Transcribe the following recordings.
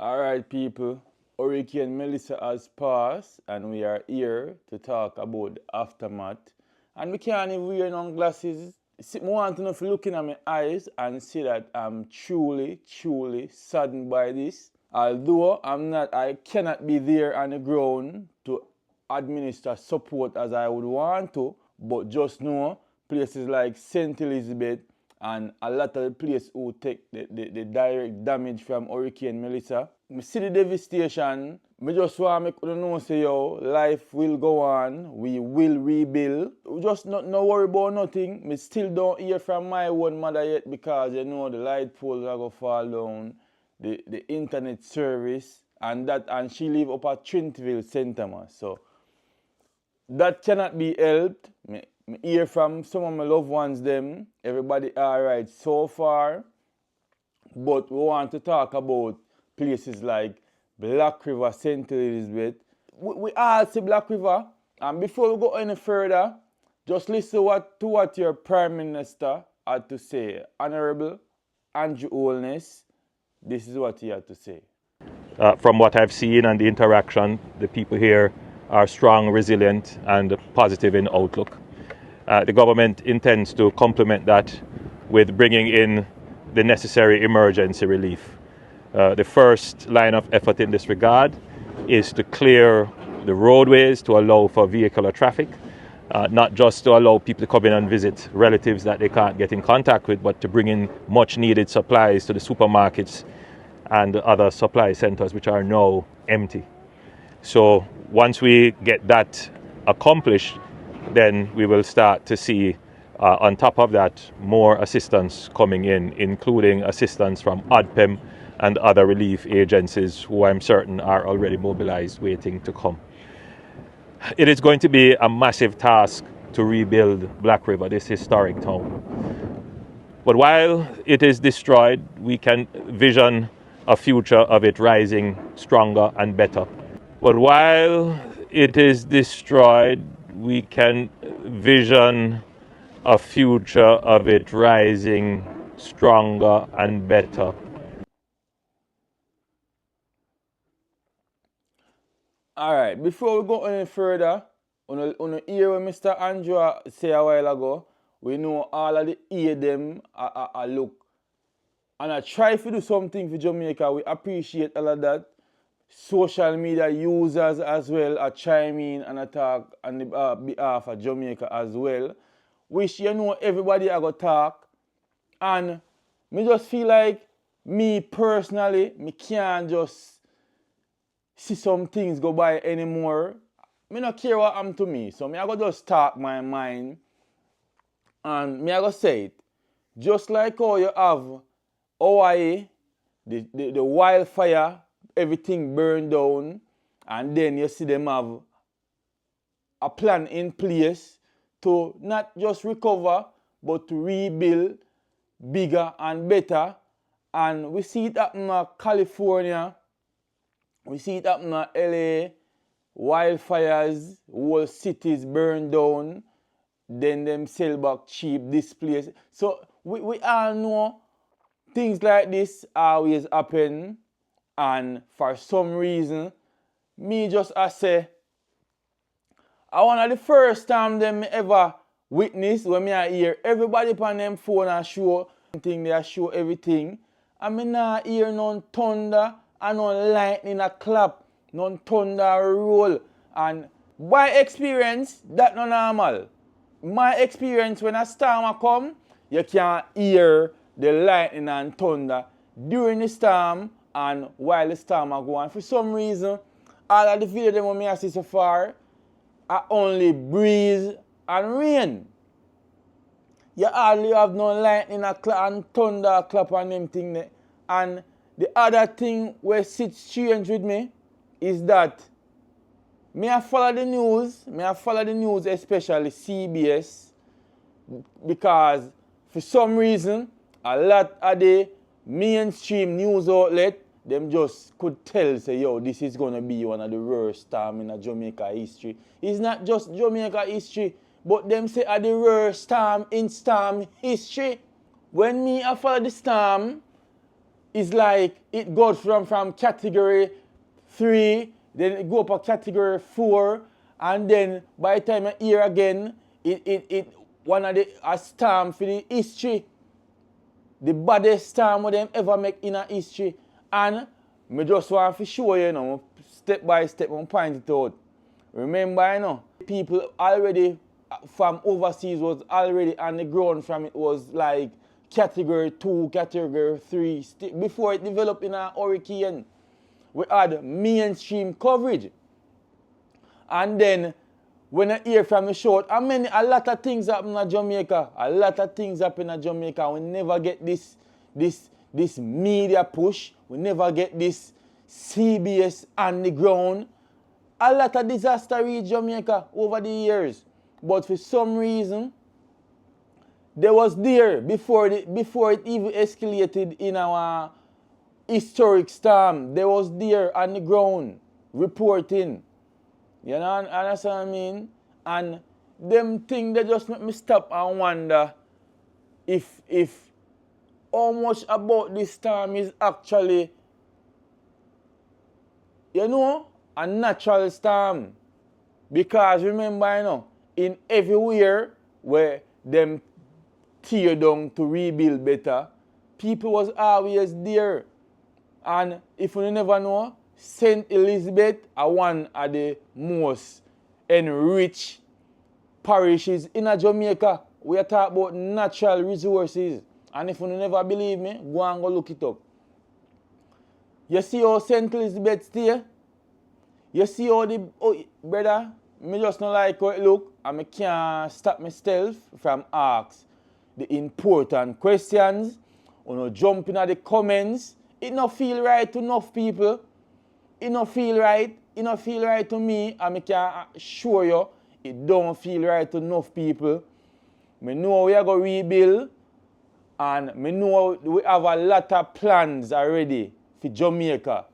Alright people, Hurricane Melissa has passed and we are here to talk about the aftermath. And we can't even wear no glasses. I want to know if you're looking at my eyes and see that I'm truly saddened by this. Although I cannot be there on the ground to administer support as I would want to, but just know places like St. Elizabeth and a lot of the places who take the direct damage from Hurricane Melissa. I see the devastation. I just want to make you know, say, yo, life will go on. We will rebuild. We just not worry about nothing. I still don't hear from my own mother yet because you know the light poles are going to fall down, the internet service, and she live up at Trinity Center, man. So that cannot be helped. Me hear from some of my loved ones them. Everybody alright so far. But we want to talk about places like Black River, St. Elizabeth. We all see Black River. And before we go any further, just listen to what your Prime Minister had to say. Honorable Andrew Holness, this is what he had to say. From what I've seen and the interaction, the people here are strong, resilient, and positive in outlook. The government intends to complement that with bringing in the necessary emergency relief. The first line of effort in this regard is to clear the roadways to allow for vehicular traffic, not just to allow people to come in and visit relatives that they can't get in contact with, but to bring in much needed supplies to the supermarkets and other supply centers which are now empty. So once we get that accomplished, then we will start to see, on top of that, more assistance coming in, including assistance from ODPEM and other relief agencies who I'm certain are already mobilized waiting to come. It is going to be a massive task to rebuild Black River, this historic town. But while it is destroyed, we can vision a future of it rising stronger and better. But while it is destroyed, we can vision a future of it rising stronger and better. Alright, before we go any further, on hear what Mr. Andrew say a while ago, we know all of the aid them look. And I try to do something for Jamaica. We appreciate all of that. Social media users as well are chime in and talk on the behalf of Jamaica as well. Which you know everybody are going to talk. And me just feel like me personally, me can't just see some things go by anymore. Me not care what happened to me. So me I go just talk my mind. And me I go say it. Just like how you have Hawaii, the wildfire, everything burned down, and then you see them have a plan in place to not just recover, but to rebuild bigger and better. And we see it happen in California, we see it happen in LA, wildfires, whole cities burned down, then them sell back cheap this place. So we all know things like this always happen, and for some reason, me just say, I one of the first time them ever witness when me I hear everybody on them phone and show thing, they show everything, and me not hear none thunder and none lightning a clap, none thunder roll, and by experience, that not normal. My experience when a storm come, you can't hear the lightning and thunder during the storm and while the storm are going. For some reason, all of the video them I see so far are only breeze and rain. You hardly have no lightning and thunder clap and them thing there. And the other thing where sits strange with me is that I follow the news, especially CBS, because for some reason, a lot of the mainstream news outlet, them just could tell, say, yo, this is going to be one of the worst storms in Jamaica history. It's not just Jamaica history, but them say the worst storm in storm history. When I follow the storm, it's like it goes from category 3, then it go up a category 4, and then by the time I hear again, it one of the a storm for the history. The baddest storm what them ever make in a history. And me just want to show you, step by step, and point it out. Remember, people already from overseas was already on the ground from it was like category 2, category 3. Before it developed in a hurricane, we had mainstream coverage. And then when I hear from the short, a lot of things happen in Jamaica. A lot of things happen in Jamaica. We never get this media push. We never get this CBS on the ground. A lot of disaster reached Jamaica over the years. But for some reason, they was there before it even escalated in our historic storm. They was there on the ground reporting. You know, understand what I mean? And them things they just make me stop and wonder if how much about this storm is actually, a natural storm. Because remember, in everywhere where them tear down to rebuild better, people was always there. And if you never know, St. Elizabeth are one of the most enriched parishes in Jamaica. We are talking about natural resources. And if you never believe me, go and go look it up. You see how St. Elizabeth stay? You see how brother, me just not like how it look, and I can't stop myself from ask the important questions, or jump in at the comments. It not feel right to enough people. It not feel right. It not feel right to me, and I can assure you, it don't feel right to enough people. I know we are going to rebuild, and I know we have a lot of plans already for Jamaica.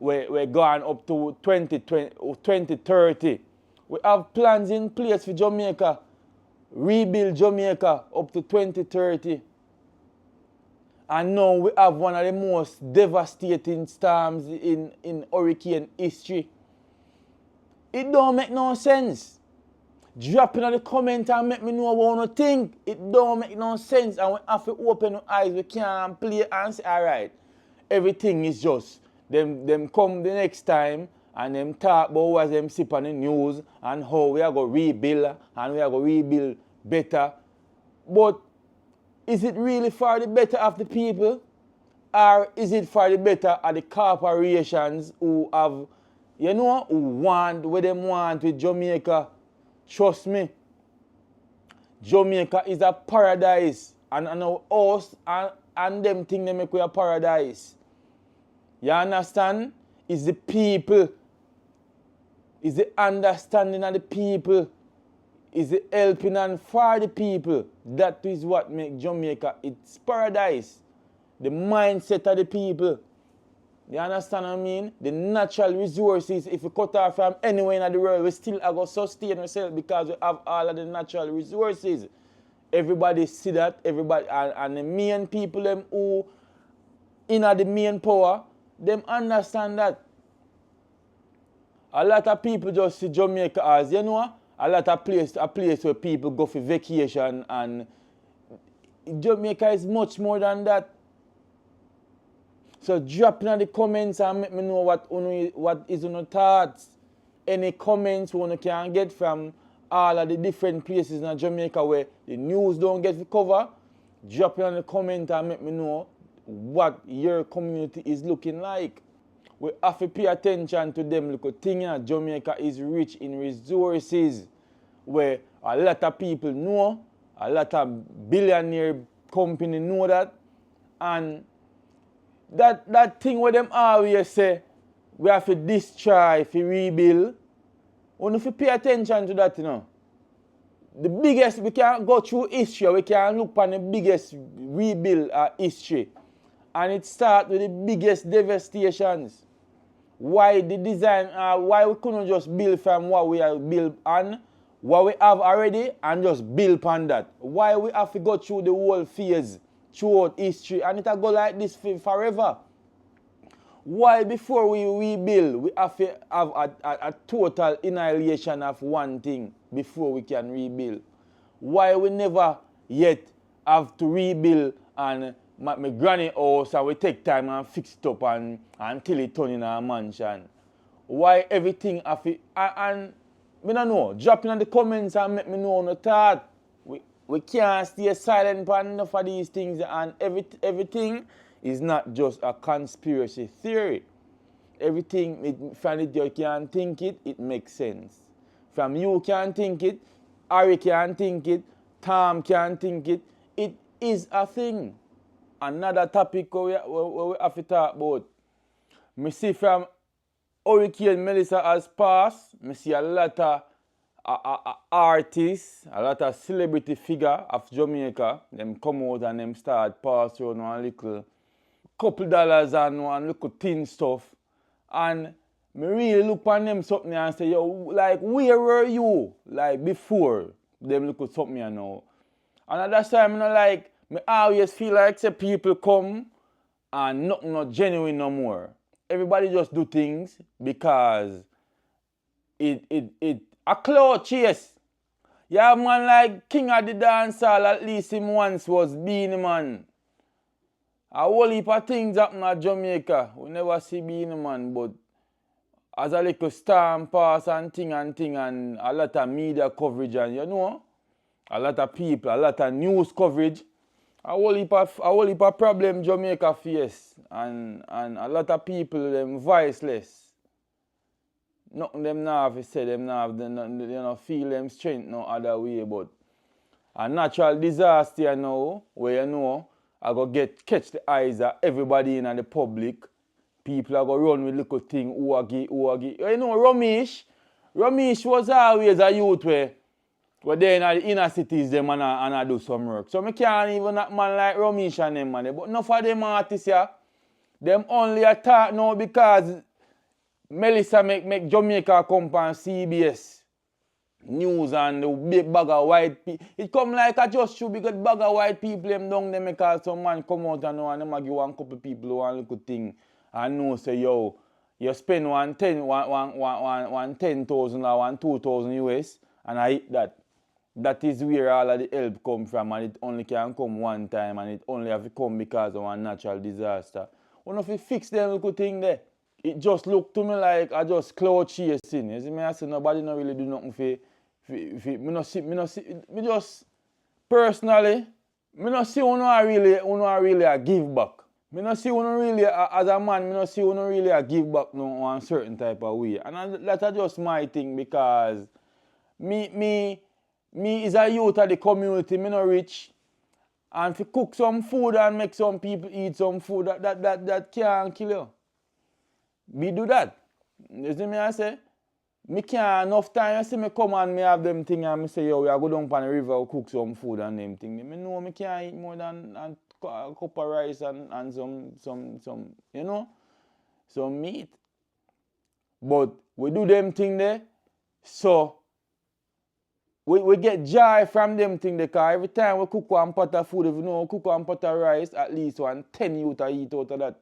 We're going up to 2030. We have plans in place for Jamaica. Rebuild Jamaica up to 2030. And now we have one of the most devastating storms in hurricane history. It don't make no sense. Drop in the comment and make me know what you think. It don't make no sense. And we have to open our eyes. We can't play and say, alright, everything is just. Them come the next time and them talk about what them sip on the news and how we are going to rebuild and we are going to rebuild better. But is it really for the better of the people? Or is it for the better of the corporations who have, who want what they want with Jamaica? Trust me, Jamaica is a paradise. And us and them think they make we a paradise. You understand? It's the people. It's the understanding of the people. It's the helping and for the people. That is what makes Jamaica its paradise. The mindset of the people. You understand what I mean? The natural resources, if we cut off from anywhere in the world, we still are going to sustain ourselves because we have all of the natural resources. Everybody see that. Everybody and the main people them who in the main power, them understand that. A lot of people just see Jamaica as, a lot of a place where people go for vacation, and Jamaica is much more than that. So drop in the comments and let me know what is on your thoughts. Any comments you can get from all of the different places in Jamaica where the news don't get the cover. Drop in the comment and let me know what your community is looking like. We have to pay attention to them little things. Jamaica is rich in resources where a lot of people know, a lot of billionaire companies know that, and that thing where them always say we have to destroy, to rebuild. We have to pay attention to that, The biggest, we can go through history, we can look on the biggest rebuild history. And it starts with the biggest devastations. Why the design, why we couldn't just build from what we have built on, what we have already, and just build upon that. Why we have to go through the whole phase throughout history, and it'll go like this forever. Why before we rebuild, we have to have a total annihilation of one thing before we can rebuild? Why we never yet have to rebuild and my granny house and we take time and fix it up and until it turn in a mansion? Why everything have to, and me don't know, drop in the comments and make me know no thought. We can't stay silent on enough of these things, and everything is not just a conspiracy theory. Everything, from it you can think it, it makes sense. From you can think it, Harry can think it, Tom can think it is a thing. Another topic we have to talk about. Me see from Hurricane Melissa has passed, me see a lot of artists, a lot of celebrity figure of Jamaica, them come out and them start pass around one little couple dollars and one little thin stuff. And me really look on them something and say, yo, like, where were you? Like, before them look at something you know. And at that time, me always feel like say people come and nothing not genuine no more. Everybody just do things because it a clout chase. Yeah, man, like King of the Dancehall, at least him once was Beanie Man. A whole heap of things happen at Jamaica. We never see Beanie Man, but as a little storm pass and thing and a lot of media coverage and you know, a lot of people, a lot of news coverage, a whole heap of problem Jamaica face and a lot of people them voiceless. Nothing them now have to say, them now have to feel them strength no other way, but a natural disaster now, where you know, I go catch the eyes of everybody in the public. People are going to run with little thing, oogie. You know, Ramesh was always a youth where they in the inner cities them and do some work. So I can't even that man like Ramesh and them man. But enough of them artists here, them only attack now because Melissa make Jamaica come on CBS News and the big bag of white people. It come like a just show because bag of white people them down there make some man come out and them give one couple people one little thing and know say yo, you spend one 10,000 or one 2,000 US and I hit that. That is where all of the help come from and it only can come one time and it only have to come because of one natural disaster. One of you fix them little thing there. It just look to me like I just cloud chasing. You see me I say nobody not really do nothing for me just personally, me not see uno really a give back. Me not see uno really as a man, me not see uno really a give back no one certain type of way. And that's just my thing because me is a youth of the community, me not rich. And if you cook some food and make some people eat some food, that can't kill you. Me do that. You see me I say? Me can't enough time you see me come and me have them thing and me say yo we are go down on the river cook some food and them thing. Me know me can't eat more than a cup of rice and some you know some meat. But we do them thing there so we get joy from them thing there because every time we cook one pot of food, if you know we cook one pot of rice, at least 10 youth eat out of that.